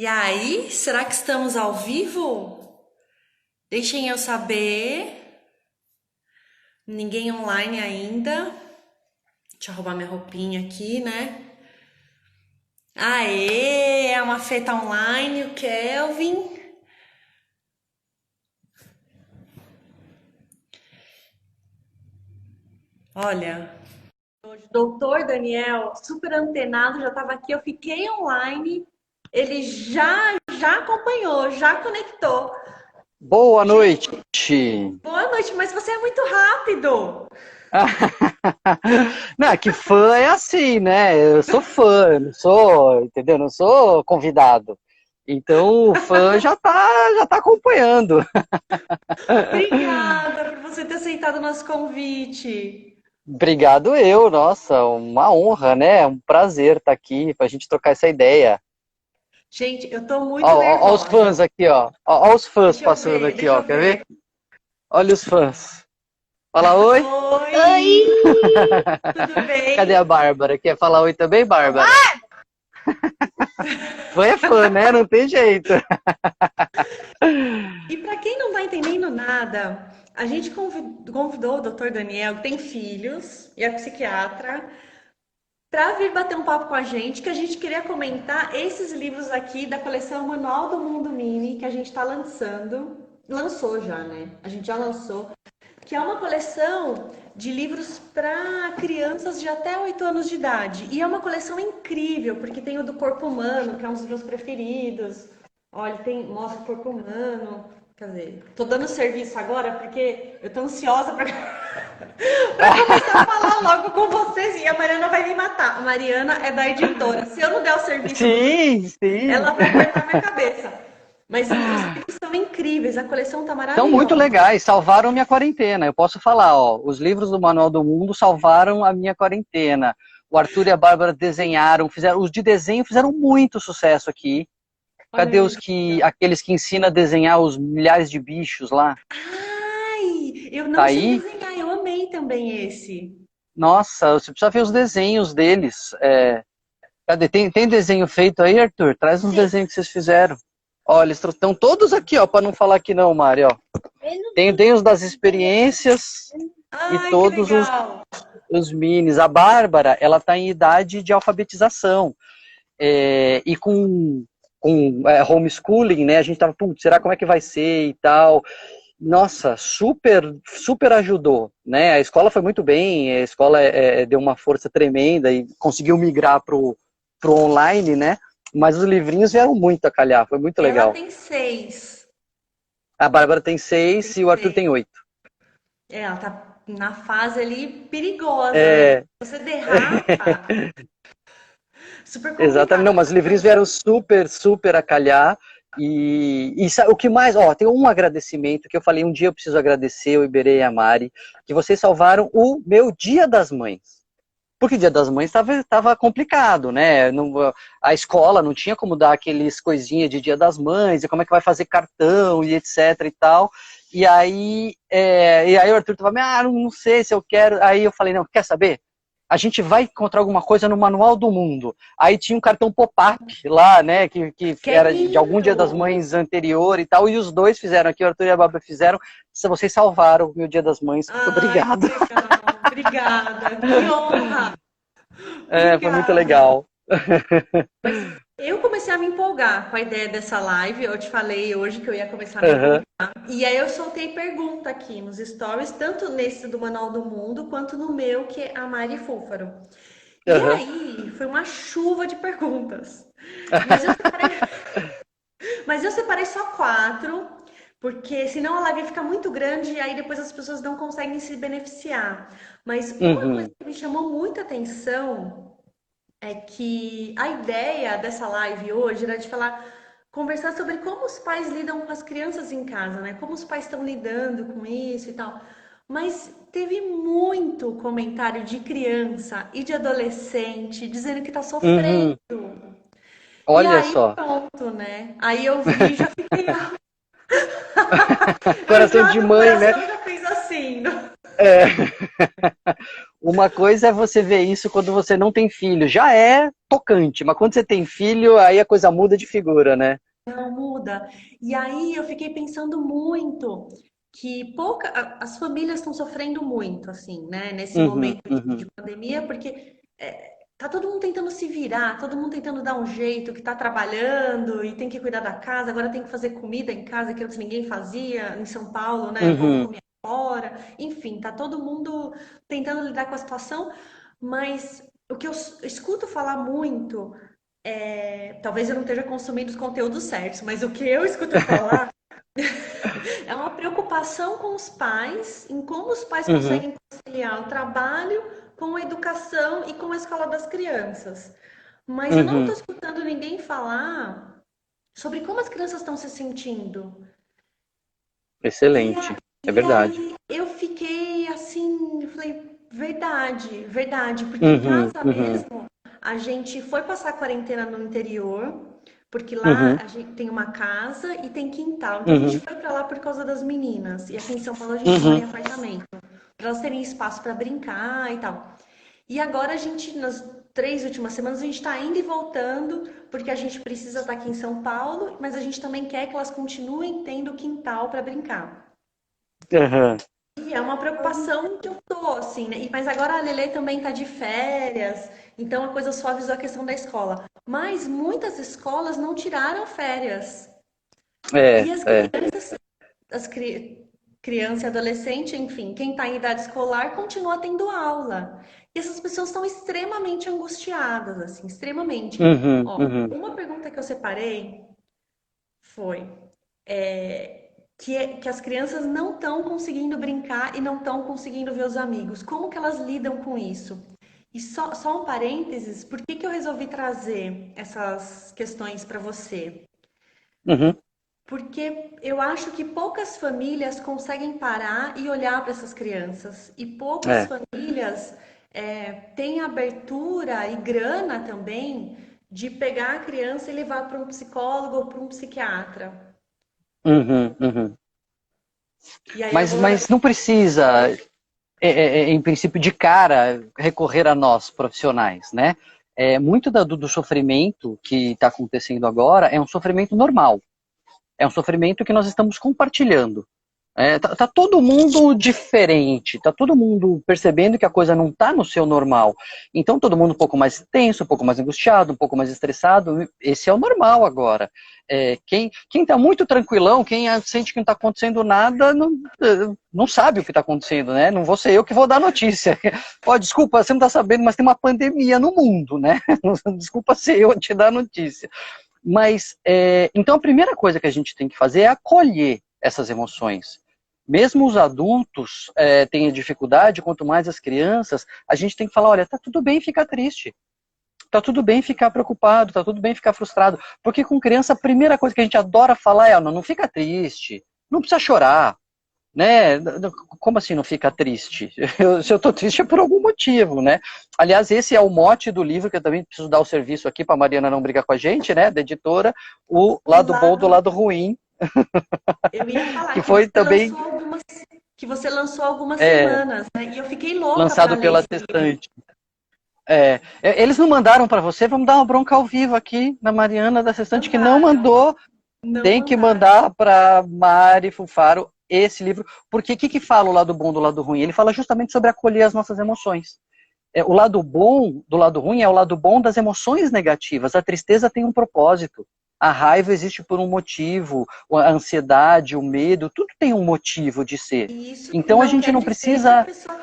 E aí, será que estamos ao vivo? Deixem eu saber. Ninguém online ainda. Deixa eu arrumar minha roupinha aqui, né? Aê, é uma feta online, o Kelvin. Olha, hoje, doutor Daniel, super antenado, já estava aqui, eu fiquei online. Ele já acompanhou, já conectou. Boa Gente, noite. boa noite, mas você é muito rápido. Não, que fã é assim, né? Eu sou fã, eu não sou, entendeu? Eu não sou convidado. Então o fã já tá acompanhando. Obrigada por você ter aceitado o nosso convite. Obrigado eu, nossa, uma honra, né? Um prazer estar aqui pra gente trocar essa ideia. Gente, eu tô muito Ó os nervosa. fãs aqui, ó os fãs Deixa eu passando ver, aqui, deixa ó. eu Quer ver? ver. Olha os fãs. Fala oi. Oi! Tudo Cadê a bem? Bárbara? Quer falar oi também, Bárbara? Fã é fã, né? Não tem jeito. E para quem não tá entendendo nada, a gente convidou o Dr. Daniel, que tem filhos e é psiquiatra, para vir bater um papo com a gente, que a gente queria comentar esses livros aqui da coleção Manual do Mundo Mini, que a gente está lançando. Lançou já, né? A gente já lançou. Que é uma coleção de livros para crianças de até 8 anos de idade. E é uma coleção incrível, porque tem o do corpo humano, que é um dos meus preferidos. Olha, tem, mostra o corpo humano. Quer dizer, tô dando serviço agora porque eu tô ansiosa para para começar a falar logo com vocês e a Mariana vai me matar. A Mariana é da editora. Se eu não der o serviço dos livros, Sim, sim. ela vai cortar minha cabeça. Mas os livros são incríveis, a coleção tá São muito maravilhosa. legais, salvaram minha quarentena. Eu posso falar, ó, os livros do Manual do Mundo salvaram a minha quarentena. O Arthur e a Bárbara desenharam, fizeram, os de desenho fizeram muito sucesso aqui. Olha Cadê aí. aqueles que ensinam a desenhar os milhares de bichos lá? Ai, eu Tá não sei aí? desenhar, eu amei também esse. Nossa, você precisa ver os desenhos deles. Cadê? Tem desenho feito aí, Arthur? Traz uns Sim. desenhos que vocês fizeram. Olha, eles estão todos aqui, ó, para não falar que não, Mário, ó. Tem os das experiências e Ai, que todos legal. os minis. A Bárbara, ela está em idade de alfabetização. E com homeschooling, né? A gente tava, putz, será como é que vai ser e tal. Nossa, super, super ajudou, né? A escola foi muito bem, a escola deu uma força tremenda e conseguiu migrar pro online, né? Mas os livrinhos vieram muito a calhar, foi muito Ela legal. tem 6. A Bárbara tem Tem 6 e o Arthur tem 6. 8. Ela tá na fase ali perigosa, né? É, Se você derrapa, super exatamente, não, complicado. mas os livrinhos Mas vieram super, super a calhar. E o que mais, ó, tem um agradecimento que eu falei, um dia eu preciso agradecer o Iberê e a Mari, que vocês salvaram o meu Dia das Mães. Porque o Dia das Mães estava complicado, né? Não, a escola não tinha como dar aqueles coisinhas de Dia das Mães, e como é que vai fazer cartão e etc e tal. E aí o Arthur tava, não sei se eu quero. Aí eu falei, não, quer saber? A gente vai encontrar alguma coisa no Manual do Mundo. Aí tinha um cartão pop-up lá, né, que que é era de algum Dia das lindo! Mães anterior e tal, e os dois fizeram aqui, o Arthur e a Bárbara fizeram. Vocês salvaram o meu Dia das Mães, muito Ai, que obrigado. legal. Obrigada. Que honra. Foi muito Obrigada. legal. Mas eu comecei a me empolgar com a ideia dessa live. Eu te falei hoje que eu ia começar a me Uhum. empolgar. E aí eu soltei pergunta aqui nos stories, tanto nesse do Manual do Mundo, quanto no meu, que é a Mari Fúfaro. E Uhum. aí foi uma chuva de perguntas. Mas eu separei, mas eu separei só quatro, porque senão a live fica muito grande e aí depois as pessoas não conseguem se beneficiar. Mas uma coisa Uhum. que me chamou muita atenção é que a ideia dessa live hoje era de falar, conversar sobre como os pais lidam com as crianças em casa, né? Como os pais estão lidando com isso e tal. Mas teve muito comentário de criança e de adolescente dizendo que tá sofrendo. Uhum. E Olha aí só. pronto, né? Aí eu vi e já fiquei, Coração já de no mãe, né? coração já fez assim. É. Uma coisa é você ver isso quando você não tem filho. Já é tocante, mas quando você tem filho, aí a coisa muda de figura, né? Não muda. E aí eu fiquei pensando muito que as famílias estão sofrendo muito, assim, né, nesse Uhum, momento de uhum, pandemia, porque tá todo mundo tentando se virar, todo mundo tentando dar um jeito, que tá trabalhando e tem que cuidar da casa, agora tem que fazer comida em casa que antes ninguém fazia, em São Paulo, né? O povo uhum. comia fora. Enfim, tá todo mundo tentando lidar com a situação, mas o que eu escuto falar muito talvez eu não esteja consumindo os conteúdos certos, mas o que eu escuto falar é uma preocupação com os pais, em como os pais Uhum, conseguem conciliar o trabalho com a educação e com a escola das crianças. Mas eu não estou uhum. escutando ninguém falar sobre como as crianças estão se sentindo. E, Excelente. É e verdade. aí eu fiquei assim, eu falei, verdade, verdade, porque em Uhum, casa uhum, mesmo a gente foi passar a quarentena no interior, porque lá uhum, a gente tem uma casa e tem quintal. Então a gente uhum, foi para lá por causa das meninas. E aqui em São Paulo a gente mora uhum. em apartamento, para elas terem espaço para brincar e tal. E agora a gente, nas 3 últimas semanas, a gente está indo e voltando, porque a gente precisa estar aqui em São Paulo, mas a gente também quer que elas continuem tendo quintal para brincar. Aham. E é uma preocupação que eu tô, assim, né? Mas agora a Lele também tá de férias, então a coisa suavizou a questão da escola. Mas muitas escolas não tiraram férias. É, E as é. crianças, as cri... criança e adolescente, enfim, quem está em idade escolar continua tendo aula. E essas pessoas estão extremamente angustiadas, assim, extremamente. Uhum, Ó, uhum, uma pergunta que eu separei foi que as crianças não estão conseguindo brincar e não estão conseguindo ver os amigos. Como que elas lidam com isso? E só um parênteses, por que que eu resolvi trazer essas questões para você? uhum. Porque eu acho que poucas famílias conseguem parar e olhar para essas crianças. E poucas É. famílias têm abertura e grana também de pegar a criança e levar para um psicólogo ou para um psiquiatra. Uhum, uhum. E aí eu vou. Mas não precisa, em princípio, de cara, recorrer a nós, profissionais, né? Muito do sofrimento que está acontecendo agora é um sofrimento normal. É um sofrimento que nós estamos compartilhando. Tá todo mundo diferente, tá todo mundo percebendo que a coisa não tá no seu normal. Então todo mundo um pouco mais tenso, um pouco mais angustiado, um pouco mais estressado. Esse é o normal agora. Quem tá muito tranquilão, quem sente que não tá acontecendo nada, não sabe o que tá acontecendo, né? Não vou ser eu que vou dar notícia. Ó, desculpa, você não tá sabendo, mas tem uma pandemia no mundo, né? Desculpa ser eu a te dar notícia. Mas, então a primeira coisa que a gente tem que fazer é acolher essas emoções. Mesmo os adultos têm dificuldade, quanto mais as crianças, a gente tem que falar, olha, tá tudo bem ficar triste, tá tudo bem ficar preocupado, tá tudo bem ficar frustrado, porque com criança a primeira coisa que a gente adora falar é, não fica triste, não precisa chorar, né? Como assim não fica triste? Se eu tô triste é por algum motivo, né? Aliás, esse é o mote do livro, que eu também preciso dar o serviço aqui para a Mariana não brigar com a gente, né? Da editora, o O lado bom do lado, lado ruim, eu ia falar que foi também que você lançou algumas é, semanas, né? E eu fiquei louca para lançado ler pela esse livro. Testante. Eles não mandaram para você, vamos dar uma bronca ao vivo aqui na Mariana da Testante, que não Mandaram, mandou, não tem que mandaram. mandar para Mari Fufaro esse livro, porque o que fala o lado bom do lado ruim? Ele fala justamente sobre acolher as nossas emoções. O lado bom do lado ruim é o lado bom das emoções negativas. A tristeza tem um propósito. A raiva existe por um motivo, a ansiedade, o medo, tudo tem um motivo de ser. E isso Então a não gente quer não dizer que a precisa. pessoa.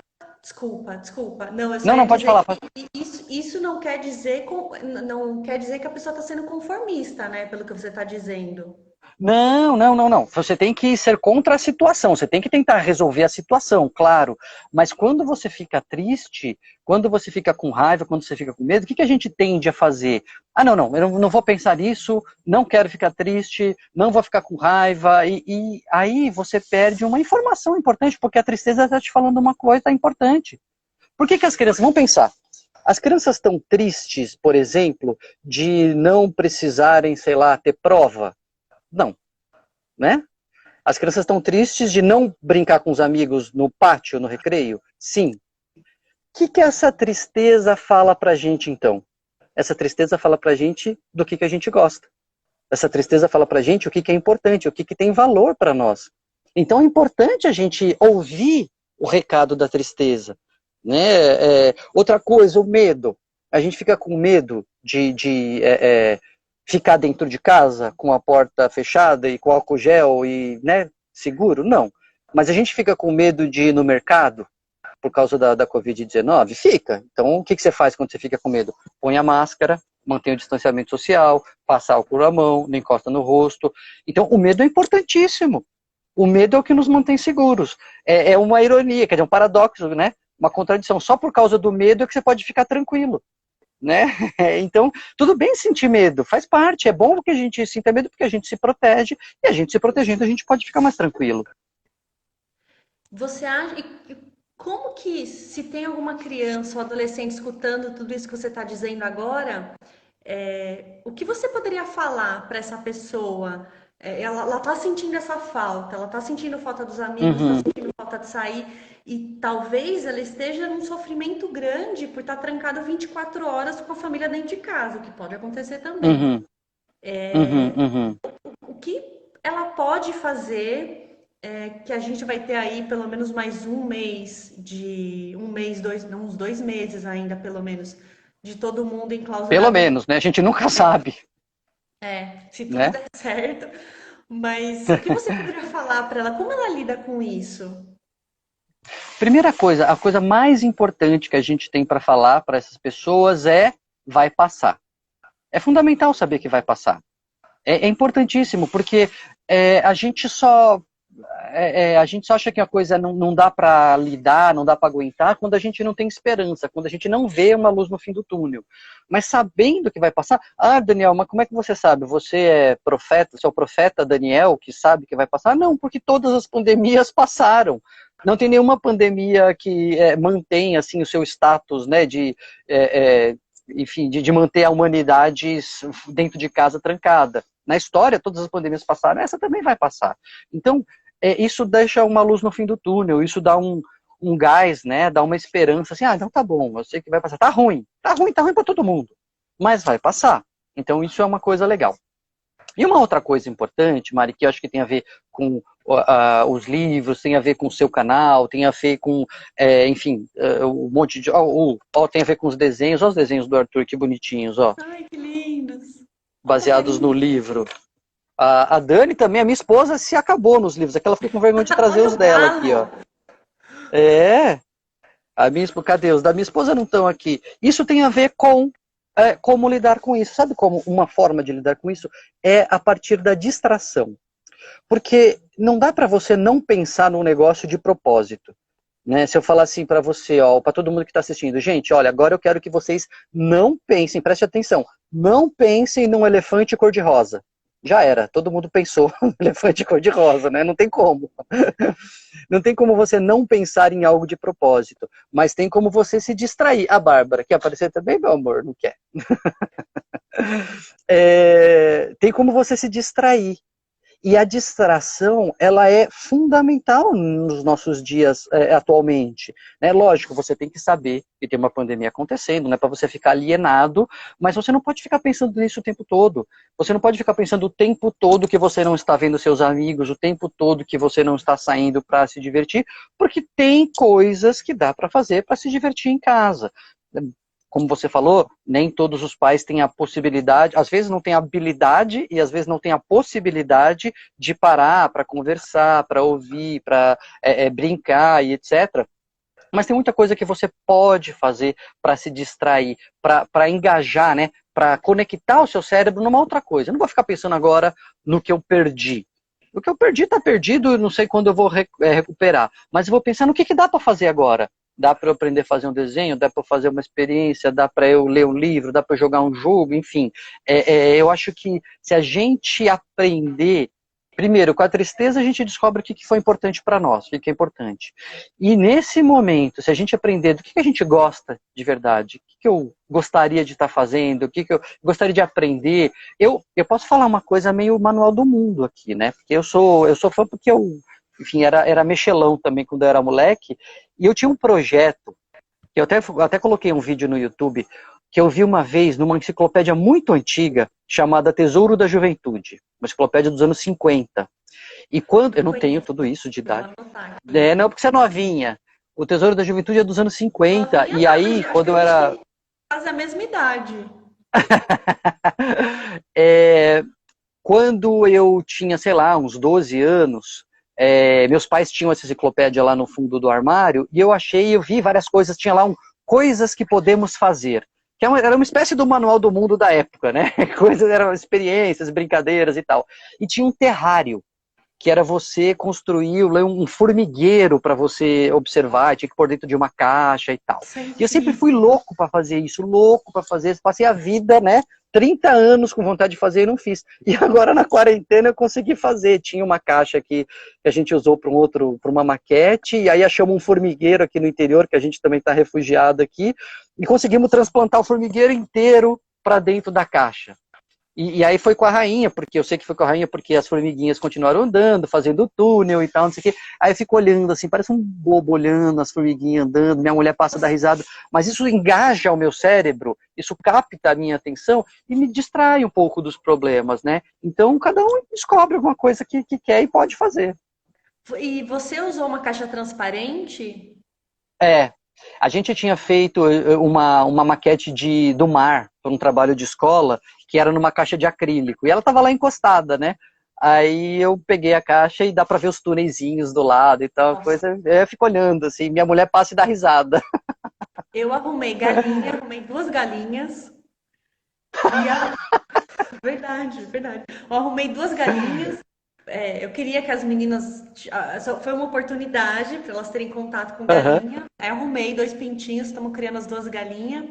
Desculpa. Não, eu só Não, ia pode dizer falar. que isso não quer dizer não quer dizer que a pessoa está sendo conformista, né? Pelo que você está dizendo. Não. Você tem que ser contra a situação, você tem que tentar resolver a situação, claro. Mas quando você fica triste, quando você fica com raiva, quando você fica com medo, o que a gente tende a fazer? Eu não vou pensar nisso, não quero ficar triste, não vou ficar com raiva, e aí você perde uma informação importante, porque a tristeza está te falando uma coisa importante. Por que as crianças, vão pensar, as crianças estão tristes, por exemplo, de não precisarem, sei lá, ter prova? Não, né? As crianças estão tristes de não brincar com os amigos no pátio, no recreio? Sim. que essa tristeza fala pra gente, então? Essa tristeza fala pra gente do que a gente gosta. Essa tristeza fala pra gente o que é importante, o que tem valor para nós. Então é importante a gente ouvir o recado da tristeza. Né? Outra coisa, o medo. A gente fica com medo de ficar dentro de casa com a porta fechada e com álcool gel e, né, seguro? Não. Mas a gente fica com medo de ir no mercado por causa da Covid-19? Fica. Então, o que você faz quando você fica com medo? Põe a máscara, mantém o distanciamento social, passa álcool na mão, não encosta no rosto. Então, o medo é importantíssimo. O medo é o que nos mantém seguros. É uma ironia, quer dizer, um paradoxo, né? Uma contradição. Só por causa do medo é que você pode ficar tranquilo. Né? Então, tudo bem sentir medo, faz parte. É bom que a gente sinta medo porque a gente se protege, e a gente se protegendo, a gente pode ficar mais tranquilo. Você acha. Como que, se tem alguma criança ou adolescente escutando tudo isso que você está dizendo agora, o que você poderia falar para essa pessoa? Ela está sentindo essa falta, ela está sentindo falta dos amigos, está sentindo falta de sair, e talvez ela esteja num sofrimento grande por estar trancada 24 horas com a família dentro de casa, o que pode acontecer também. Uhum. Uhum. O que ela pode fazer que a gente vai ter aí pelo menos mais uns 2 meses ainda, pelo menos, de todo mundo Pelo enclausurado. menos, né? A gente nunca sabe, Se tudo né? der certo. Mas o que você poderia falar para ela? Como ela lida com isso? Primeira coisa, a coisa mais importante que a gente tem para falar para essas pessoas é: vai passar. É fundamental saber que vai passar. É importantíssimo, porque a gente só acha que a coisa não dá para lidar, não dá para aguentar, quando a gente não tem esperança, quando a gente não vê uma luz no fim do túnel. Mas sabendo que vai passar... Ah, Daniel, mas como é que você sabe? Você é profeta, você é o profeta Daniel que sabe que vai passar? Não, porque todas as pandemias passaram. Não tem nenhuma pandemia que mantém assim, o seu status, né, enfim, de manter a humanidade dentro de casa trancada. Na história, todas as pandemias passaram, essa também vai passar. Então, isso deixa uma luz no fim do túnel, isso dá um gás, né? Dá uma esperança, assim, então tá bom, eu sei que vai passar. Tá ruim para todo mundo, mas vai passar. Então, isso é uma coisa legal. E uma outra coisa importante, Mari, que eu acho que tem a ver com os livros, tem a ver com o seu canal, tem a ver com, enfim, um monte de... tem a ver com os desenhos, olha os desenhos do Arthur, que bonitinhos, ó. Ai, que lindos! Baseados no livro. A Dani também, a minha esposa, se acabou nos livros, é que ela ficou com vergonha de trazer Olha os o dela aqui, ó. galo! A minha esposa, cadê os da minha esposa não estão aqui. Isso tem a ver com como lidar com isso. Sabe como uma forma de lidar com isso? É a partir da distração. Porque não dá para você não pensar num negócio de propósito. Né? Se eu falar assim para você, para todo mundo que está assistindo, gente, olha, agora eu quero que vocês não pensem, preste atenção, não pensem num elefante cor-de-rosa. Já era, todo mundo pensou no elefante cor-de-rosa, né? Não tem como. Não tem como você não pensar em algo de propósito, mas tem como você se distrair. A Bárbara, quer aparecer também, meu amor? Não quer. Tem como você se distrair. E a distração, ela é fundamental nos nossos dias atualmente. Né? Lógico, você tem que saber que tem uma pandemia acontecendo, não é para você ficar alienado, mas você não pode ficar pensando nisso o tempo todo. Você não pode ficar pensando o tempo todo que você não está vendo seus amigos, o tempo todo que você não está saindo para se divertir, porque tem coisas que dá para fazer para se divertir em casa. Como você falou, nem todos os pais têm a possibilidade, às vezes não têm a habilidade e às vezes não têm a possibilidade de parar para conversar, para ouvir, para brincar e etc. Mas tem muita coisa que você pode fazer para se distrair, para engajar, né? Para conectar o seu cérebro numa outra coisa. Eu não vou ficar pensando agora no que eu perdi. O que eu perdi está perdido, eu não sei quando eu vou recuperar. Mas eu vou pensar no que dá para fazer agora. Dá para eu aprender a fazer um desenho, dá para eu fazer uma experiência, dá para eu ler um livro, dá para eu jogar um jogo, enfim. Eu acho que se a gente aprender, primeiro, com a tristeza a gente descobre o que foi importante para nós, o que é importante. E nesse momento, se a gente aprender do que a gente gosta de verdade, o que eu gostaria de estar fazendo, o que eu gostaria de aprender, eu posso falar uma coisa meio manual do mundo aqui, né? Porque eu sou fã porque eu, enfim, era mexelão também quando eu era moleque, e eu tinha um projeto Eu até coloquei um vídeo no YouTube que eu vi uma vez numa enciclopédia muito antiga chamada Tesouro da Juventude, uma enciclopédia dos anos 50. E quando eu não tenho Conheço. tudo isso de Vou idade, anotar aqui. não porque você é novinha. O Tesouro da Juventude é dos anos 50 Novinha e não, mas aí acho que quando a eu gente era tem quase a mesma idade. é, quando eu tinha, sei lá, uns 12 anos, meus pais tinham essa enciclopédia lá no fundo do armário, e eu vi várias coisas, tinha lá coisas que podemos fazer. Que era uma espécie do manual do mundo da época, né? Coisas, eram experiências, brincadeiras e tal. E tinha um terrário, que era você construir um formigueiro para você observar, tinha que pôr dentro de uma caixa e tal. Isso é E eu sempre fui incrível. louco para fazer isso, louco para fazer isso. Passei a vida, né, 30 anos com vontade de fazer e não fiz. E agora na quarentena eu consegui fazer. Tinha uma caixa aqui que a gente usou para uma maquete, e aí achamos um formigueiro aqui no interior, que a gente também está refugiado aqui, e conseguimos transplantar o formigueiro inteiro para dentro da caixa. E aí foi com a rainha, porque eu sei que foi com a rainha porque as formiguinhas continuaram andando, fazendo túnel e tal, não sei o quê. Aí eu fico olhando assim, parece um bobo olhando as formiguinhas andando, minha mulher passa a dar risada, mas isso engaja o meu cérebro, isso capta a minha atenção e me distrai um pouco dos problemas, né? Então cada um descobre alguma coisa que quer e pode fazer. E você usou uma caixa transparente? É, a gente tinha feito uma maquete do mar para um trabalho de escola que era numa caixa de acrílico e ela estava lá encostada, né? Aí eu peguei a caixa e dá para ver os túneizinhos do lado e tal, Nossa, coisa. Eu fico olhando assim, minha mulher passa e dá risada. eu arrumei galinha, arrumei duas galinhas e a... Verdade, verdade. Eu arrumei duas galinhas. Eu queria que as meninas. Foi uma oportunidade para elas terem contato com Uhum. galinha. Aí arrumei dois pintinhos, estamos criando as duas galinhas.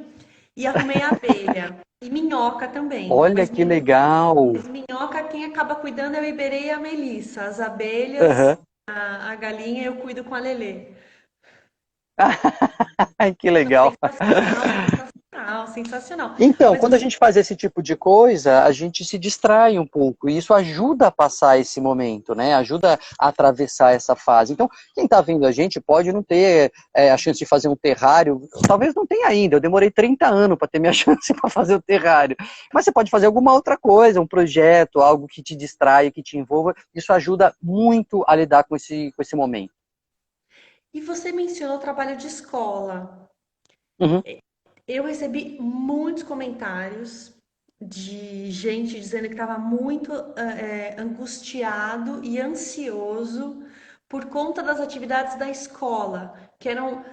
E arrumei abelha. E minhoca também. Olha que legal. Mas minhoca, quem acaba cuidando é o Iberê e a Melissa. As abelhas, Uhum. a galinha, eu cuido com a Lelê. Que legal. Sensacional, sensacional, sensacional. Então, Mas quando a você, gente faz esse tipo de coisa, a gente se distrai um pouco, e isso ajuda a passar esse momento, né? Ajuda a atravessar essa fase. Então, quem está vendo a gente pode não ter a chance de fazer um terrário, talvez não tenha ainda, eu demorei 30 anos para ter minha chance para fazer o terrário. Mas você pode fazer alguma outra coisa, um projeto, algo que te distraia, que te envolva, isso ajuda muito a lidar com esse momento. e você mencionou trabalho de escola. Uhum. Eu recebi muitos comentários de gente dizendo que estava muito angustiado e ansioso por conta das atividades da escola, que eram,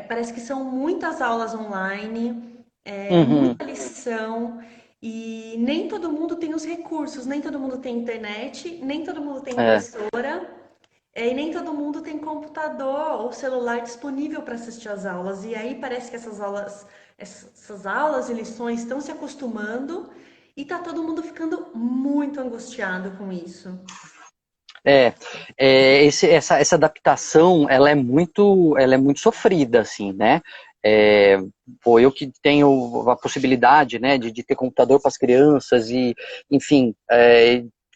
parece que são muitas aulas online, Uhum. muita lição, e nem todo mundo tem os recursos, nem todo mundo tem internet, nem todo mundo tem É. impressora, e nem todo mundo tem computador ou celular disponível para assistir às aulas. E aí parece que essas aulas e lições estão se acostumando e tá todo mundo ficando muito angustiado com isso. É, essa adaptação, ela é muito sofrida, assim, né? É, pô, eu que tenho a possibilidade, né, de ter computador para as crianças e, enfim,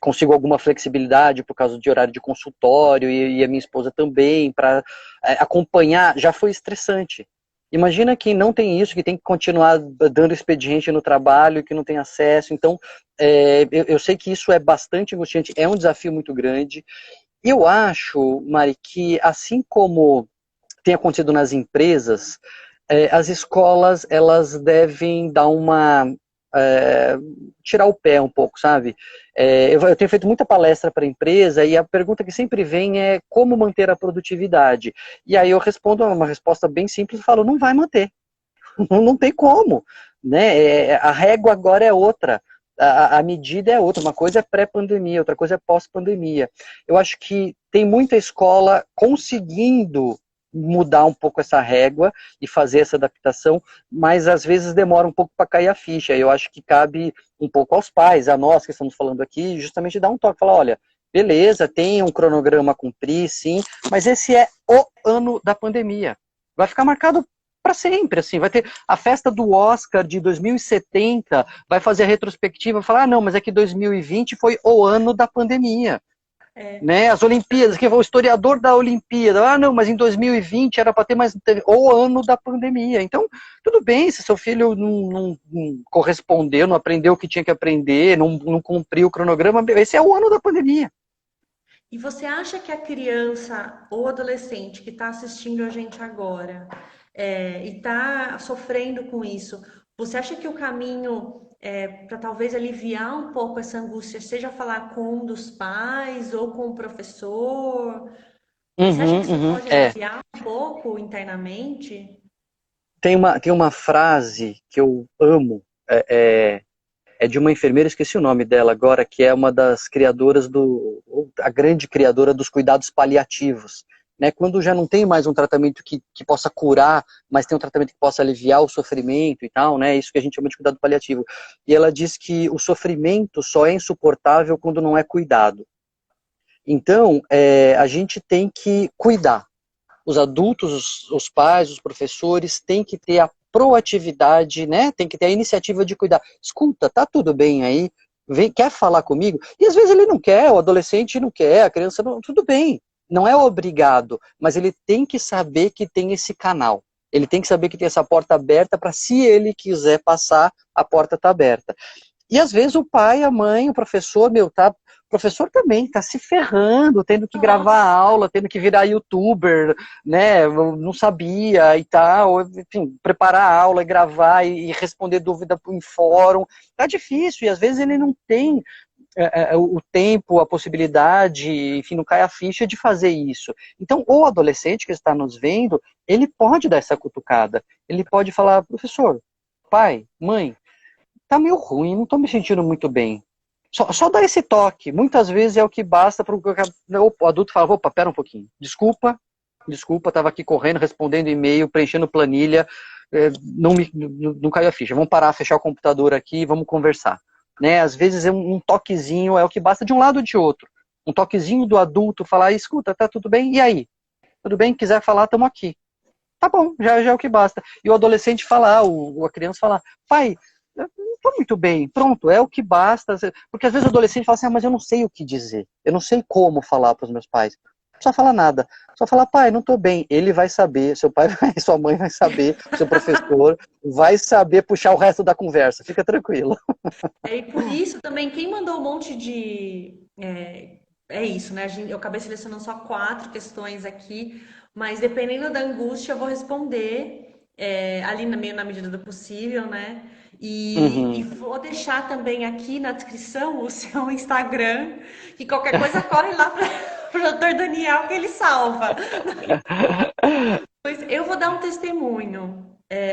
consigo alguma flexibilidade por causa de horário de consultório e a minha esposa também, para acompanhar, já foi estressante. Imagina quem não tem isso, que tem que continuar dando expediente no trabalho, que não tem acesso. Então, eu sei que isso é bastante angustiante, é um desafio muito grande. Eu acho, Mari, que assim como tem acontecido nas empresas, as escolas elas devem dar é, tirar o pé um pouco, sabe? Eu tenho feito muita palestra para a empresa e a pergunta que sempre vem é como manter a produtividade. E aí eu respondo uma resposta bem simples e falo, não vai manter. Não tem como, né? A régua agora é outra, a medida é outra, uma coisa é pré-pandemia, outra coisa é pós-pandemia. Eu acho que tem muita escola conseguindo mudar um pouco essa régua e fazer essa adaptação, mas às vezes demora um pouco para cair a ficha. Eu acho que cabe um pouco aos pais, a nós que estamos falando aqui, justamente dar um toque, falar, olha, beleza, tem um cronograma a cumprir, sim, mas esse é o ano da pandemia. Vai ficar marcado para sempre, assim, vai ter a festa do Oscar de 2070, vai fazer a retrospectiva, falar, não, mas é que 2020 foi o ano da pandemia. Né? As Olimpíadas, que foi o historiador da Olimpíada. Ah, não, mas em 2020 era para ter mais, ou ano da pandemia. Então, tudo bem se seu filho não correspondeu, não aprendeu o que tinha que aprender, não cumpriu o cronograma, esse é o ano da pandemia. E você acha que a criança ou adolescente que está assistindo a gente agora e está sofrendo com isso, você acha que o caminho para talvez aliviar um pouco essa angústia seja falar com um dos pais ou com o professor? Você acha que isso pode É. aliviar um pouco internamente? Tem uma frase que eu amo, é de uma enfermeira, esqueci o nome dela agora, que é uma das criadoras a grande criadora dos cuidados paliativos. Né? Quando já não tem mais um tratamento que possa curar, mas tem um tratamento que possa aliviar o sofrimento e tal, né? Isso que a gente chama de cuidado paliativo. E ela diz que o sofrimento só é insuportável quando não é cuidado. Então, a gente tem que cuidar. Os adultos, os pais, os professores têm que ter a proatividade, né? Tem que ter a iniciativa de cuidar. Escuta, tá tudo bem aí? Quer falar comigo? E às vezes ele não quer, o adolescente não quer, a criança não, tudo bem. Não é obrigado, mas ele tem que saber que tem esse canal. Ele tem que saber que tem essa porta aberta para, se ele quiser passar, a porta está aberta. E às vezes o pai, a mãe, o professor, o professor também está se ferrando, tendo que gravar Nossa, aula, tendo que virar youtuber, né? Não sabia e tal, enfim, preparar a aula, gravar e responder dúvida em fórum. Tá difícil, e às vezes ele não tem o tempo, a possibilidade, enfim, não cai a ficha de fazer isso. Então, o adolescente que está nos vendo, ele pode dar essa cutucada. Ele pode falar, professor, pai, mãe, tá meio ruim, não tô me sentindo muito bem. Só dá esse toque. Muitas vezes é o que basta para o adulto falar, opa, pera um pouquinho. Desculpa, estava aqui correndo, respondendo e-mail, preenchendo planilha, não caiu a ficha. Vamos parar, fechar o computador aqui, vamos conversar. Né? Às vezes um toquezinho é o que basta de um lado ou de outro. Um toquezinho do adulto falar, escuta, tá tudo bem? E aí? Tudo bem? Quiser falar, estamos aqui. Tá bom, já é o que basta. E o adolescente falar, a criança falar, pai, eu não estou muito bem, pronto, é o que basta. Porque às vezes o adolescente fala assim, mas eu não sei o que dizer, eu não sei como falar para os meus pais. Não precisa falar nada, só falar, pai, não estou bem. Ele vai saber, seu pai, sua mãe vai saber, seu professor vai saber puxar o resto da conversa, fica tranquilo. e por isso também, quem mandou um monte de. É isso, né? Eu acabei selecionando só 4 questões aqui, mas dependendo da angústia, eu vou responder ali meio na medida do possível, né? E Uhum. vou deixar também aqui na descrição o seu Instagram, que qualquer coisa corre lá para o doutor Daniel que ele salva. Pois eu vou dar um testemunho.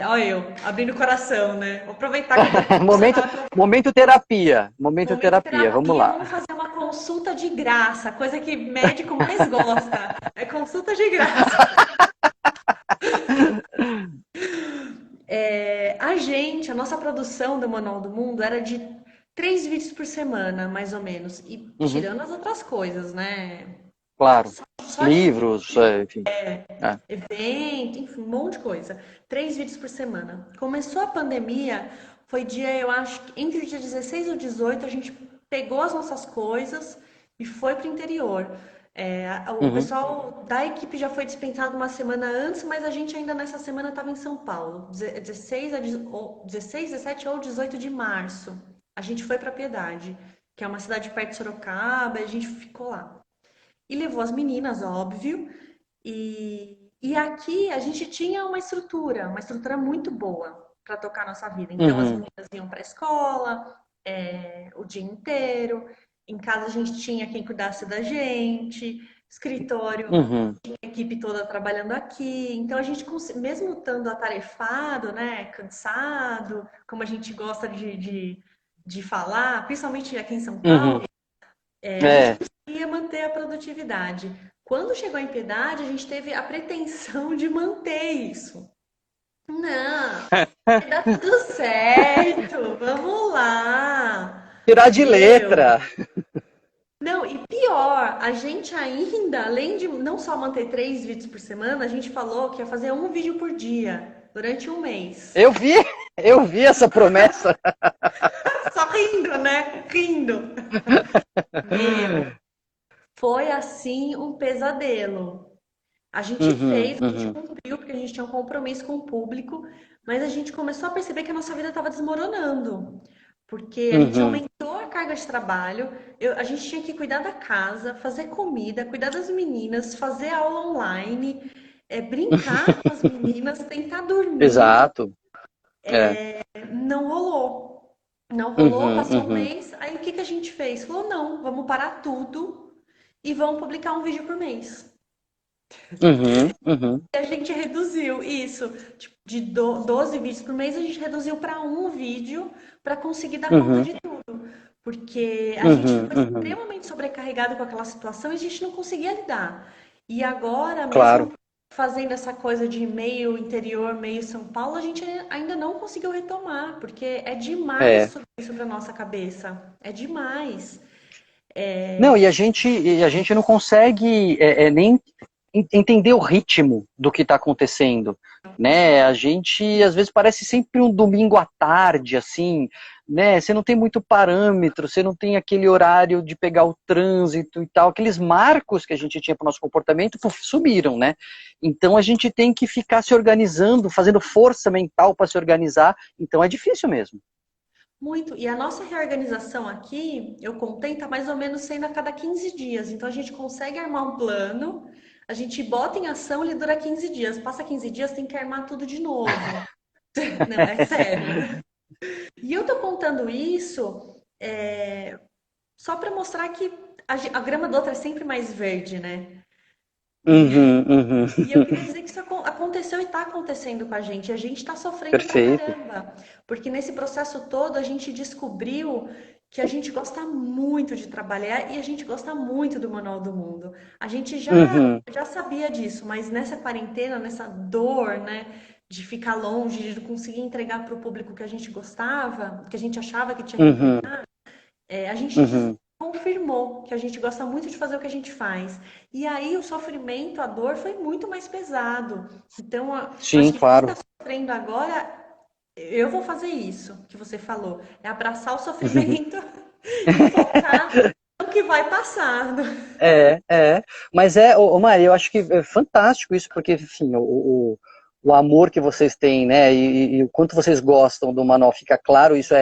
Olha eu, abrindo o coração, né? Vou aproveitar que eu tô com o momento, celular. momento terapia, momento Momento terapia, vamos terapia, lá. vamos fazer uma consulta de graça, coisa que médico mais gosta. É consulta de graça. A nossa produção do Manual do Mundo era de 3 vídeos por semana, mais ou menos. E Uhum, tirando as outras coisas, né? claro, Só de livros, enfim. É. evento, enfim, um monte de coisa. 3 vídeos por semana. Começou a pandemia, foi dia, eu acho, que entre o dia 16 e o 18, a gente pegou as nossas coisas e foi pro interior. O Uhum. pessoal da equipe já foi dispensado uma semana antes, mas a gente ainda nessa semana estava em São Paulo. 16, 17 ou 18 de março. A gente foi para Piedade, que é uma cidade perto de Sorocaba, e a gente ficou lá. E levou as meninas, óbvio. E aqui a gente tinha uma estrutura muito boa para tocar nossa vida. Então as Uhum. meninas iam para a escola o dia inteiro. Em casa a gente tinha quem cuidasse da gente, escritório, Uhum. a equipe toda trabalhando aqui. Então a gente, mesmo estando atarefado, né, cansado, como a gente gosta de falar, principalmente aqui em São Paulo, Uhum. a gente É. conseguia manter a produtividade. Quando chegou a Piedade, a gente teve a pretensão de manter isso. Não, vai dar tudo certo, vamos lá. Tirar de Meu, letra. não, e pior, a gente ainda, além de não só manter 3 vídeos por semana, a gente falou que ia fazer um vídeo por dia durante um mês. Eu vi, eu vi essa promessa. Só rindo, né? Rindo. Meu, Foi assim um pesadelo. A gente Uhum, fez, a gente uhum, cumpriu, porque a gente tinha um compromisso com o público, mas a gente começou a perceber que a nossa vida estava desmoronando. Porque a gente uhum. aumentou a carga de trabalho, a gente tinha que cuidar da casa, fazer comida, cuidar das meninas, fazer aula online, brincar com as meninas, tentar dormir. Exato. É. Não rolou. Não rolou, Uhum, passou um uhum, mês, aí o que que a gente fez? Falou, não, vamos parar tudo e vamos publicar um vídeo por mês. uhum, uhum, E a gente reduziu isso, tipo, de 12 vídeos por mês, a gente reduziu para um vídeo para conseguir dar conta uhum, de tudo. Porque a gente uhum, ficou uhum. extremamente sobrecarregado com aquela situação e a gente não conseguia lidar. E agora, mesmo Claro. fazendo essa coisa de meio interior, meio São Paulo, a gente ainda não conseguiu retomar, porque é demais É. tudo isso para nossa cabeça. É demais. Não, e a gente não consegue nem entender o ritmo do que está acontecendo, Não né? A consegue. gente, às vezes, parece sempre um domingo à tarde, assim, né? Você não tem muito parâmetro, você não tem aquele horário de pegar o trânsito e tal, aqueles marcos que a gente tinha para o nosso comportamento, puf, sumiram, né? Então a gente tem que ficar se organizando, fazendo força mental para se organizar, então é difícil mesmo. Muito. E a nossa reorganização aqui, eu contei, tá mais ou menos sendo a cada 15 dias. Então a gente consegue armar um plano, a gente bota em ação, ele dura 15 dias. Passa 15 dias, tem que armar tudo de novo. Não, é sério. E eu tô contando isso só para mostrar que a grama do outro é sempre mais verde, né? Uhum, uhum. E eu queria dizer que isso aconteceu e está acontecendo com a gente. E a gente está sofrendo pra Perfeito. caramba. Porque nesse processo todo a gente descobriu que a gente gosta muito de trabalhar e a gente gosta muito do Manual do Mundo. A gente Uhum, já sabia disso, mas nessa quarentena, nessa dor, né, de ficar longe, de não conseguir entregar para o público que a gente gostava, que a gente achava que tinha que uhum, entregar, a gente uhum. confirmou que a gente gosta muito de fazer o que a gente faz. E aí o sofrimento, a dor foi muito mais pesado. Então, acho Sim, que quem está claro. sofrendo agora, eu vou fazer isso que você falou, é abraçar o sofrimento e focar no que vai passando. Mas Maria, eu acho que é fantástico isso, porque, enfim, o amor que vocês têm, né, e o quanto vocês gostam do manual fica claro, isso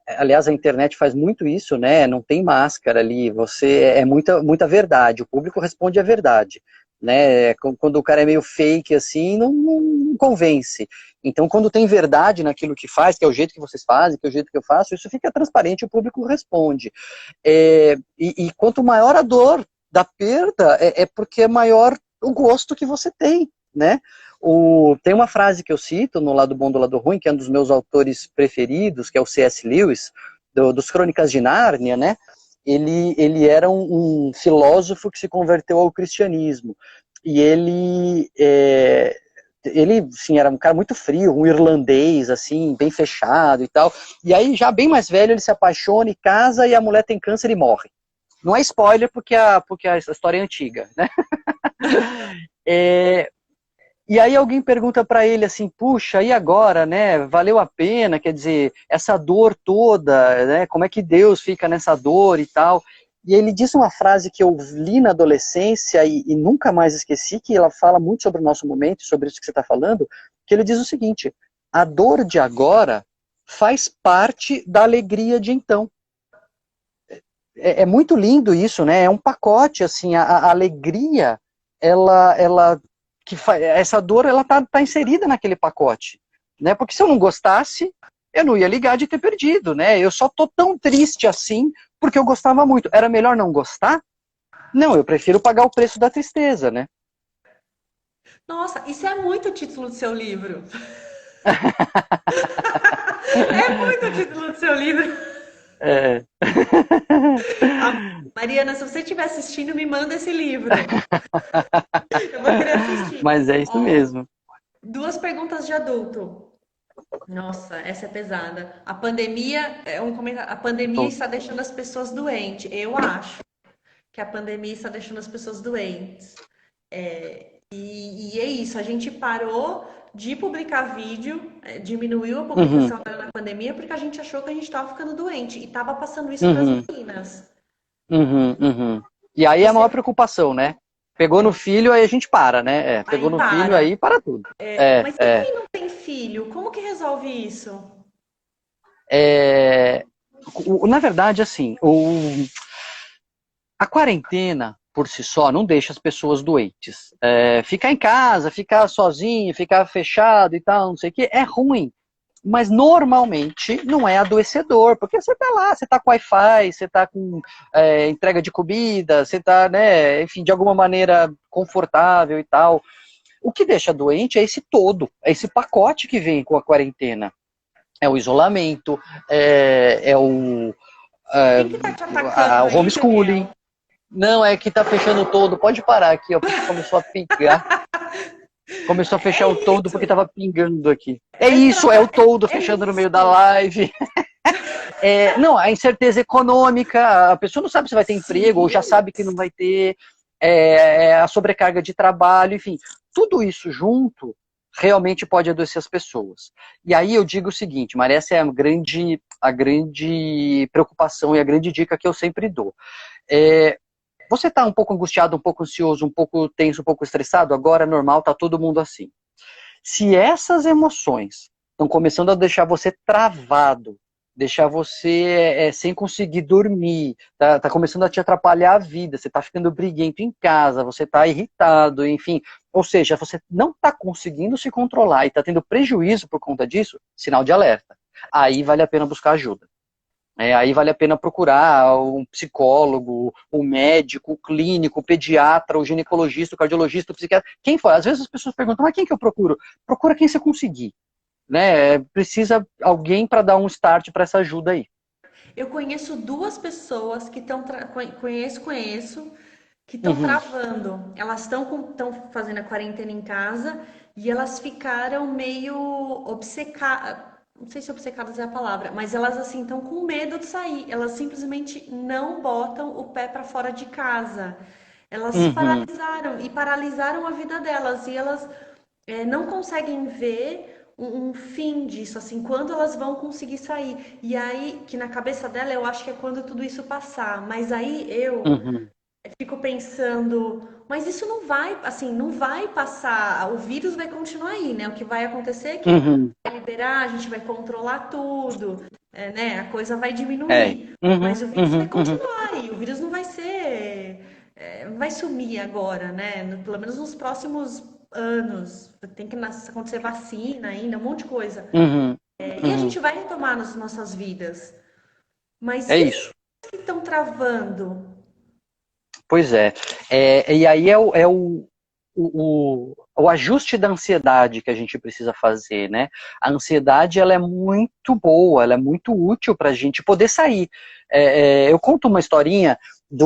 aliás, a internet faz muito isso, né, não tem máscara ali, é muita, muita verdade, o público responde a verdade, né, quando o cara é meio fake, assim, não convence. Então, quando tem verdade naquilo que faz, que é o jeito que vocês fazem, que é o jeito que eu faço, isso fica transparente, o público responde. E quanto maior a dor da perda, é porque é maior o gosto que você tem, né? Tem uma frase que eu cito no Lado Bom do Lado Ruim, que é um dos meus autores preferidos, que é o C.S. Lewis, dos Crônicas de Nárnia, né? Ele era um filósofo que se converteu ao cristianismo. E ele, sim, era um cara muito frio, um irlandês, assim, bem fechado e tal. E aí, já bem mais velho, ele se apaixona e casa, e a mulher tem câncer e morre. Não é spoiler, porque a história é antiga, né? É, e aí alguém pergunta para ele assim, puxa, e agora, né? Valeu a pena? Quer dizer, essa dor toda, né? Como é que Deus fica nessa dor e tal? E ele diz uma frase que eu li na adolescência e nunca mais esqueci, que ela fala muito sobre o nosso momento, sobre isso que você está falando, que ele diz o seguinte: a dor de agora faz parte da alegria de então. É muito lindo isso, né? É um pacote, assim, a alegria, ela essa dor, ela tá inserida naquele pacote, né? Porque se eu não gostasse, eu não ia ligar de ter perdido, né? Eu só tô tão triste assim porque eu gostava muito. Era melhor não gostar? Não, eu prefiro pagar o preço da tristeza, né? Nossa, isso é muito o título do seu livro. É muito o título do seu livro. É. Mariana, se você estiver assistindo, me manda esse livro. Eu vou querer assistir. Mas é isso Ó, mesmo. duas perguntas de adulto. Nossa, essa é pesada. A pandemia é um comentário. A pandemia está deixando as pessoas doentes. Eu acho que a pandemia está deixando as pessoas doentes. E é isso. A gente parou de publicar vídeo, diminuiu a Uhum, publicação agora na pandemia porque a gente achou que a gente estava ficando doente e estava passando isso para as uhum, meninas. uhum, uhum. E aí é a Você maior preocupação, né? Pegou no filho, aí a gente para, né? Pegou aí no filho, para. aí para tudo. É, É, mas e é. quem não tem filho? Como que resolve isso? É, na verdade, assim, a quarentena por si só não deixa as pessoas doentes. Ficar em casa, ficar sozinho, ficar fechado e tal, não sei o que, é ruim. Mas normalmente não é adoecedor, porque você tá lá, você tá com Wi-Fi, você tá com entrega de comida, você tá, né, enfim, de alguma maneira confortável e tal. O que deixa doente é esse todo, é esse pacote que vem com a quarentena. É o isolamento, é o, Quem que tá te atacando o aí, homeschooling. Daniel? Não, é que tá fechando todo. Pode parar aqui, ó, porque começou a pingar. Começou a fechar o É todo porque isso. tava pingando aqui. É É isso, é o todo é fechando no meio da isso. live. Não, a incerteza econômica, a pessoa não sabe se vai ter emprego ou já Sim. sabe que não vai ter, a sobrecarga de trabalho, enfim, tudo isso junto realmente pode adoecer as pessoas. E aí eu digo o seguinte, Maria, essa é a grande preocupação e a grande dica que eu sempre dou. Você está um pouco angustiado, um pouco ansioso, um pouco tenso, um pouco estressado? Agora é normal, tá todo mundo assim. Se essas emoções estão começando a deixar você travado, deixar você sem conseguir dormir, tá começando a te atrapalhar a vida, você está ficando briguento em casa, você está irritado, enfim. Ou seja, você não está conseguindo se controlar e está tendo prejuízo por conta disso, sinal de alerta. Aí vale a pena buscar ajuda. Aí vale a pena procurar um psicólogo, um médico, um clínico, um pediatra, um ginecologista, um cardiologista, um psiquiatra, quem for. Às vezes as pessoas perguntam, mas quem que eu procuro? Procura quem você conseguir, né? Precisa alguém para dar um start para essa ajuda aí. Eu conheço duas pessoas que estão conheço que estão Uhum, travando. Elas estão fazendo a quarentena em casa e elas ficaram meio obcecadas. Não sei se obcecadas é a palavra, mas elas assim estão com medo de sair. Elas simplesmente não botam o pé para fora de casa. Elas se uhum, paralisaram e paralisaram a vida delas e elas não conseguem ver um fim disso, assim, quando elas vão conseguir sair. E aí, que na cabeça dela eu acho que é quando tudo isso passar. Mas aí eu uhum, fico pensando, mas isso não vai, assim, não vai passar. O vírus vai continuar aí, né? O que vai acontecer é que uhum, vai liberar, a gente vai controlar tudo, né? A coisa vai é, diminuir. uhum, Mas o vírus vai uhum, uhum, continuar aí. O vírus não vai ser, não vai sumir agora, né? Pelo menos nos próximos anos. Tem que acontecer vacina ainda, um monte de coisa. uhum, E a uhum. gente vai retomar nas nossas vidas. Mas É e as isso. que estão travando? Pois é. E aí o ajuste da ansiedade que a gente precisa fazer, né? A ansiedade, ela é muito boa, ela é muito útil para a gente poder sair. Eu conto uma historinha de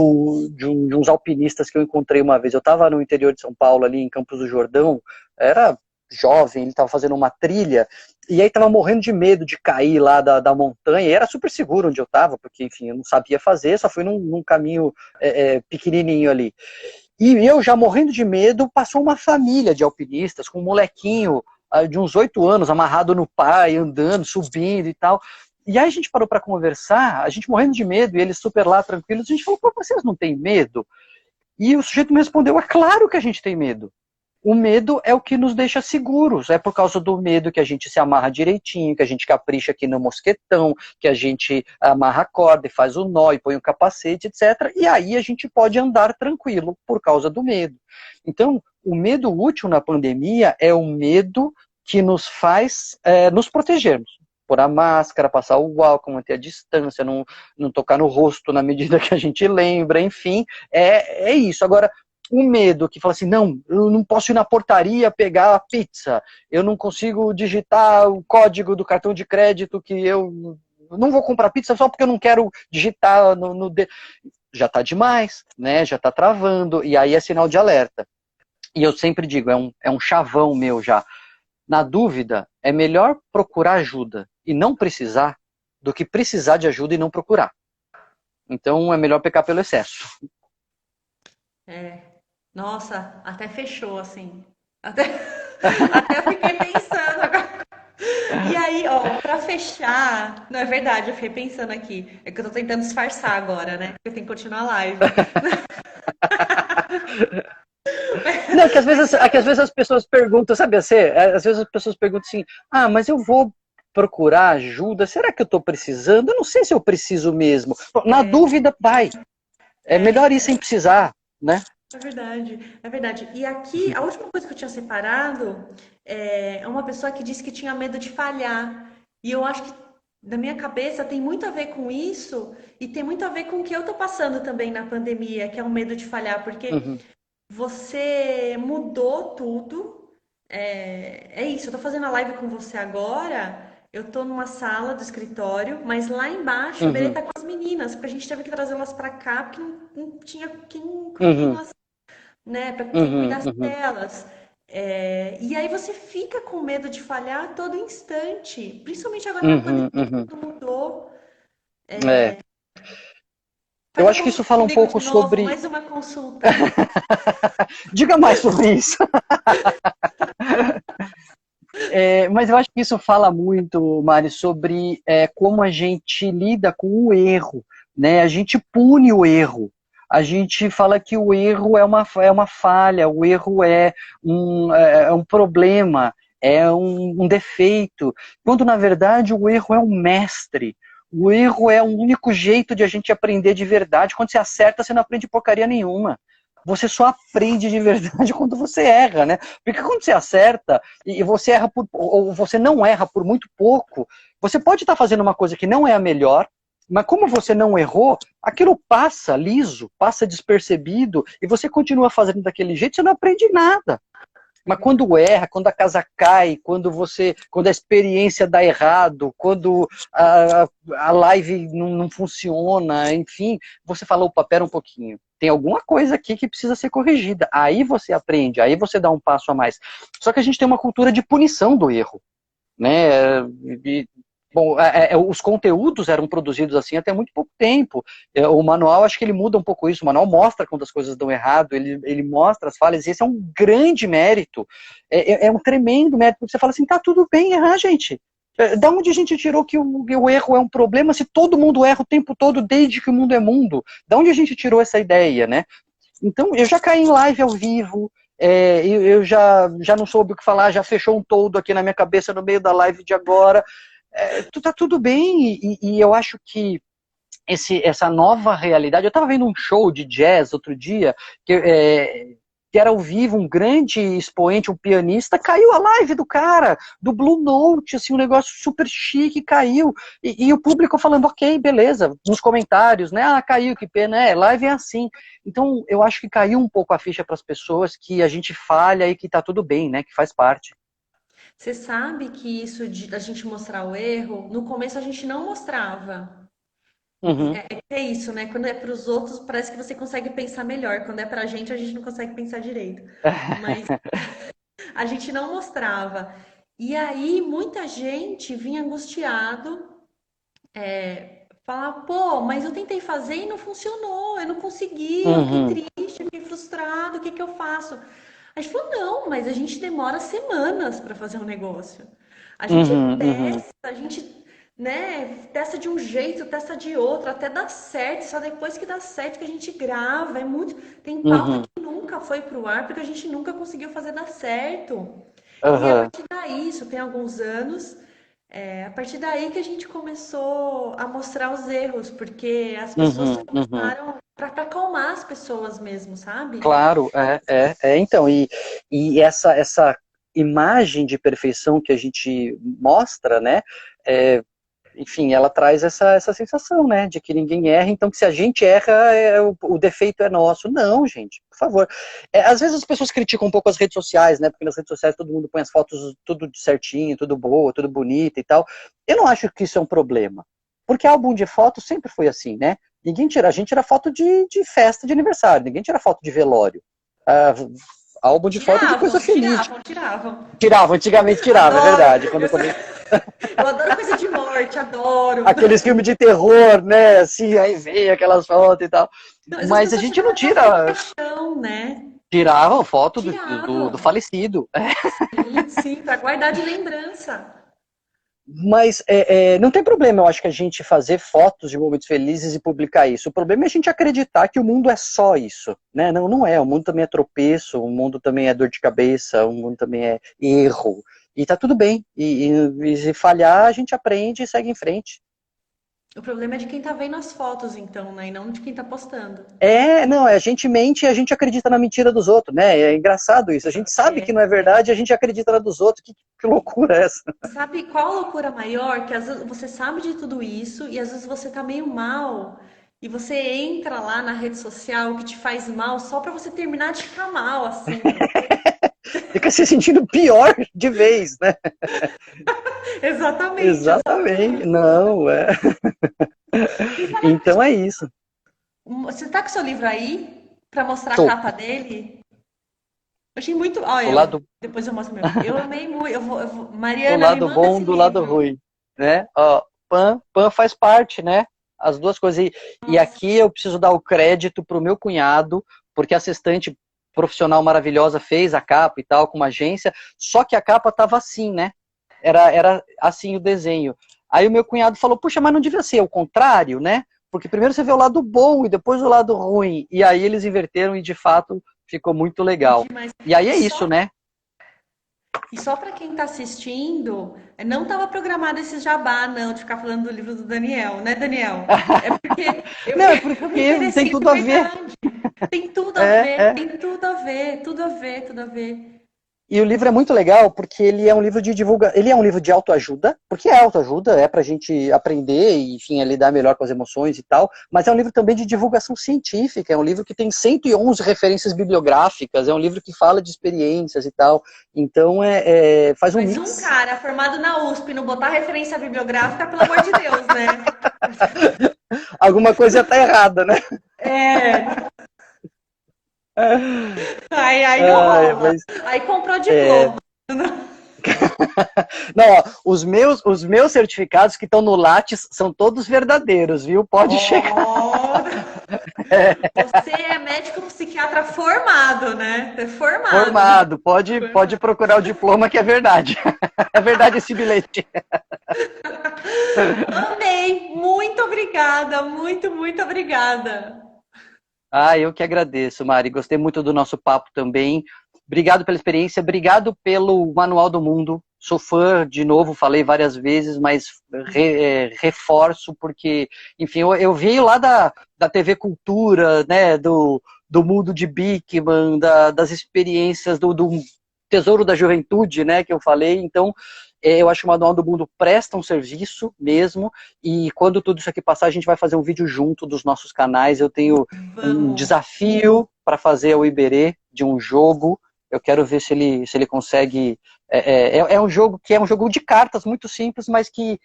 uns alpinistas que eu encontrei uma vez. Eu estava no interior de São Paulo, ali em Campos do Jordão, era jovem, ele estava fazendo uma trilha, e aí estava morrendo de medo de cair lá da montanha, e era super seguro onde eu estava, porque, enfim, eu não sabia fazer, só fui num caminho pequenininho ali. E eu já morrendo de medo, passou uma família de alpinistas com um molequinho de uns 8 anos, amarrado no pai, andando, subindo e tal. E aí a gente parou para conversar, a gente morrendo de medo, e eles super lá, tranquilos, a gente falou, pô, vocês não têm medo? E o sujeito me respondeu, é claro que a gente tem medo. O medo é o que nos deixa seguros. É por causa do medo que a gente se amarra direitinho, que a gente capricha aqui no mosquetão, que a gente amarra a corda e faz o nó e põe o capacete, etc. E aí a gente pode andar tranquilo por causa do medo. Então, o medo útil na pandemia é o medo que nos faz nos protegermos. Pôr a máscara, passar o álcool, manter a distância, não tocar no rosto na medida que a gente lembra, enfim, é isso. Agora, o medo que fala assim, não, eu não posso ir na portaria pegar a pizza, eu não consigo digitar o código do cartão de crédito que eu não vou comprar pizza só porque eu não quero digitar já está demais, né? Já está travando, e aí é sinal de alerta. E eu sempre digo, é um chavão meu já. Na dúvida, é melhor procurar ajuda e não precisar do que precisar de ajuda e não procurar. Então é melhor pecar pelo excesso. É, nossa, até fechou assim. Até, até fiquei pensando agora. E aí, ó, pra fechar, não é verdade, eu fiquei pensando aqui, é que eu tô tentando disfarçar agora, né? Porque eu tenho que continuar a live. Não, é que às vezes as pessoas perguntam, sabe assim? Às vezes as pessoas perguntam assim, ah, mas eu vou procurar ajuda, será que eu estou precisando? Eu não sei se eu preciso mesmo. Na dúvida, vai. É melhor ir sem precisar, né? É verdade, é verdade. E aqui, a última coisa que eu tinha separado é uma pessoa que disse que tinha medo de falhar. E eu acho que, na minha cabeça, tem muito a ver com isso e tem muito a ver com o que eu tô passando também na pandemia, que é o medo de falhar, porque Uhum, você mudou tudo. É isso, eu tô fazendo a live com você agora. Eu tô numa sala do escritório, mas lá embaixo a Berê uhum, tá com as meninas, porque a gente teve que trazê-las pra cá, porque não tinha quem uhum, elas, né, para quem uhum, cuidasse uhum, delas. E aí você fica com medo de falhar a todo instante, principalmente agora na pandemia, uhum, uhum. tudo mudou. É. Eu Faz a acho que isso consulta fala um comigo pouco de novo, sobre. mais uma consulta. Diga mais sobre isso. Mas eu acho que isso fala muito, Mari, sobre como a gente lida com o erro, né? A gente pune o erro. A gente fala que o erro é uma falha, o erro é um problema, é um defeito, quando na verdade o erro é um mestre. O erro é o único jeito de a gente aprender de verdade. Quando você acerta, você não aprende porcaria nenhuma. Você só aprende de verdade quando você erra, né? Porque quando você acerta, e você erra ou você não erra por muito pouco, você pode estar fazendo uma coisa que não é a melhor, mas como você não errou, aquilo passa liso, passa despercebido, e você continua fazendo daquele jeito, você não aprende nada. Mas quando erra, quando a casa cai, quando a experiência dá errado, quando a live não funciona, enfim, você fala, opa, pera um pouquinho. Tem alguma coisa aqui que precisa ser corrigida. Aí você aprende, aí você dá um passo a mais. Só que a gente tem uma cultura de punição do erro, né? Bom, os conteúdos eram produzidos assim até muito pouco tempo. O manual, acho que ele muda um pouco isso. O manual mostra quando as coisas dão errado, ele mostra as falhas, e esse é um grande mérito. É um tremendo mérito, porque você fala assim, tá tudo bem errar, gente. Da onde a gente tirou que o erro é um problema se todo mundo erra o tempo todo desde que o mundo é mundo? Da onde a gente tirou essa ideia, né? Então, eu já caí em live ao vivo, eu já não soube o que falar, já fechou um toldo aqui na minha cabeça no meio da live de agora. Tá tudo bem, e eu acho que essa nova realidade. Eu estava vendo um show de jazz outro dia, que era ao vivo, um grande expoente, um pianista, caiu a live do cara, do Blue Note, assim, um negócio super chique, caiu. E o público falando, ok, beleza, nos comentários, né? Ah, caiu, que pena, live é assim. Então, eu acho que caiu um pouco a ficha para as pessoas que a gente falha e que tá tudo bem, né? Que faz parte. Você sabe que isso de a gente mostrar o erro, no começo a gente não mostrava. Uhum. É isso, né? Quando é para os outros, parece que você consegue pensar melhor. Quando é pra gente, a gente não consegue pensar direito. Mas a gente não mostrava. E aí, muita gente vinha angustiado, falar, pô, mas eu tentei fazer e não funcionou, eu não consegui, eu fiquei Uhum. triste, eu fiquei frustrado, o que que eu faço? A gente falou, não, mas a gente demora semanas para fazer um negócio. A gente Uhum. Uhum. testa, a gente, né, testa de um jeito, testa de outro, até dar certo, só depois que dá certo que a gente grava. É muito, tem pauta Uhum. que nunca foi pro ar porque a gente nunca conseguiu fazer dar certo. E a Uhum. partir daí, isso tem alguns anos, a partir daí que a gente começou a mostrar os erros, porque as pessoas Uhum. Uhum. começaram para acalmar as pessoas mesmo, sabe? Claro, então, e essa imagem de perfeição que a gente mostra, né, é, enfim, ela traz essa sensação, né, de que ninguém erra, então que se a gente erra, o defeito é nosso. Não, gente, por favor. Às vezes as pessoas criticam um pouco as redes sociais, né, porque nas redes sociais todo mundo põe as fotos tudo certinho, tudo boa, tudo bonita e tal. Eu não acho que isso é um problema, porque álbum de fotos sempre foi assim, né, a gente tira foto de festa de aniversário, ninguém tira foto de velório. Ah, álbum de foto de coisa Tiravam, feliz. tiravam, tiravam. Tirava, antigamente tirava, é Adoro. verdade. Eu adoro coisa de morte, adoro. Aqueles filmes de terror, né? Assim, aí vem aquelas fotos e tal. Não, mas as Mas a pessoas gente não tiravam foto de tira. caixão, né? Tiravam foto do Tiravam. falecido. Sim, sim, para guardar de lembrança. Mas não tem problema, eu acho que a gente fazer fotos de momentos felizes e publicar isso. O problema é a gente acreditar que o mundo é só isso, né? Não, não é. O mundo também é tropeço, o mundo também é dor de cabeça, o mundo também é erro. E tá tudo bem. E se falhar, a gente aprende e segue em frente. O problema é de quem tá vendo as fotos, então, né? E não de quem tá postando. Não, a gente mente e a gente acredita na mentira dos outros, né? É engraçado isso. A gente sabe que não é verdade e a gente acredita na dos outros. Que loucura é essa? Sabe qual a loucura maior? Que às vezes você sabe de tudo isso e às vezes você tá meio mal e você entra lá na rede social que te faz mal só pra você terminar de ficar mal, assim. Fica se sentindo pior de vez, né? Exatamente, Exatamente. exatamente. Não, é. E sabe, Então é isso. você tá com seu livro aí pra mostrar a Tô. capa dele? Eu achei muito. Ó, O lado, depois eu mostro meu. Eu amei muito. o Mariana, me lado manda bom esse do lado livro. ruim, né? Ó, Pan faz parte, né? As duas coisas. E Nossa, aqui eu preciso dar o crédito pro meu cunhado, porque a assistente profissional maravilhosa fez a capa e tal, com uma agência, só que a capa tava assim, né? Era assim o desenho. Aí o meu cunhado falou, puxa, mas não devia ser o contrário, né? Porque primeiro você vê o lado bom e depois o lado ruim. E aí eles inverteram e de fato ficou muito legal. demais. E aí E é isso, só, né? e só para quem tá assistindo, não estava programado esse jabá, não, de ficar falando do livro do Daniel, né, Daniel? É porque eu, Não, é eu me porque tem interessei de tudo a ver. verdade. Tem tudo a É, ver, é. tem tudo a ver, tudo a ver, tudo a ver. E o livro é muito legal porque ele é um livro de divulgação, ele é um livro de autoajuda, porque é autoajuda, é pra gente aprender e, enfim, a lidar melhor com as emoções e tal, mas é um livro também de divulgação científica, é um livro que tem 111 referências bibliográficas, é um livro que fala de experiências e tal, então faz um Mas um mix. cara formado na USP não botar referência bibliográfica, pelo amor de Deus, né? Alguma coisa tá errada, né? É, aí não Ai, rola. mas Aí comprou é, diploma. não, ó, os meus certificados que estão no Lattes são todos verdadeiros, viu? Pode checar. Oh, você é médico psiquiatra formado, né? É formado. Formado, pode Formado. procurar o diploma que é verdade. É verdade esse bilhete. Amei. Muito obrigada. Muito, muito obrigada. Ah, eu que agradeço, Mari. Gostei muito do nosso papo também. Obrigado pela experiência, obrigado pelo Manual do Mundo. Sou fã, de novo, falei várias vezes, mas reforço, porque, enfim, eu venho lá da TV Cultura, né, do mundo de Beckman, das experiências do Tesouro da Juventude, né, que eu falei. Então, eu acho que o Manual do Mundo presta um serviço mesmo, e quando tudo isso aqui passar, a gente vai fazer um vídeo junto dos nossos canais. Eu tenho um Vamos. desafio para fazer o Iberê de um jogo. Eu quero ver se ele consegue. É um jogo que é um jogo de cartas muito simples, mas que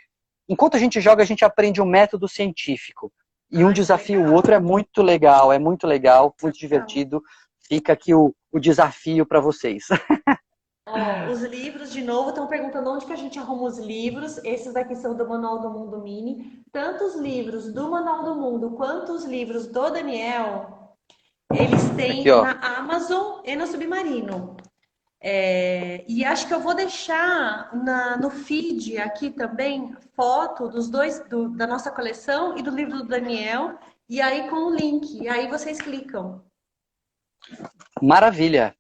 enquanto a gente joga, a gente aprende um método científico. E um Ai, que desafio, o legal. outro é muito legal, muito divertido. Fica aqui o desafio para vocês. Ó, os livros, de novo, estão perguntando onde que a gente arruma os livros. Esses daqui são do Manual do Mundo Mini. Tanto os livros do Manual do Mundo quanto os livros do Daniel, eles Aqui, têm ó. na Amazon e no Submarino. E acho que eu vou deixar no feed aqui também foto dos dois, da nossa coleção e do livro do Daniel. E aí com o link. E aí vocês clicam. Maravilha.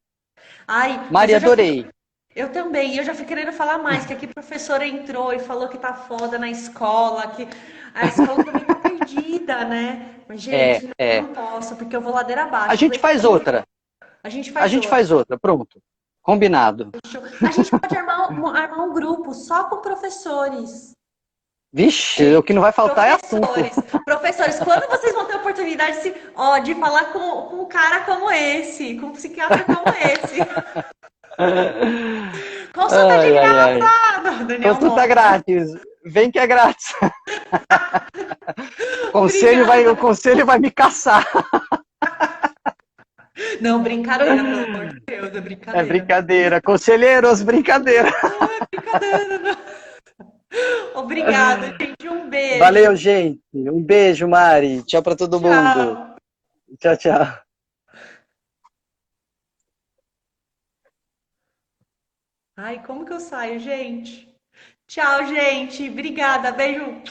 Ai, mas Mari, eu já fico. adorei. Eu também, e eu já fui querendo falar mais, que aqui a professora entrou e falou que tá foda na escola, que a escola também tá perdida, né? Mas, É, gente, é. não posso, porque eu vou ladeira A abaixo. Eu gente falei, faz outra. a gente A faz gente outra. faz outra. Pronto. Combinado. A gente pode armar um grupo só com professores. Vixe, o que não vai faltar é assunto. Professores, quando vocês vão ter oportunidade de falar com um cara como esse, com um psiquiatra como esse? Consulta de Ai, ai, ai. graça! Não, Daniel Consulta morre. grátis. Vem que é grátis. O Obrigada. conselho vai me caçar. Não, brincadeira, pelo amor de Deus, é É brincadeira. brincadeira. Conselheiros, brincadeira. Brincadeira, não. Obrigada, gente. Um beijo. Valeu, gente. Um beijo, Mari. Tchau pra todo mundo. Tchau. Tchau, tchau. Ai, como que eu saio, gente? Tchau, gente. Obrigada. Beijo.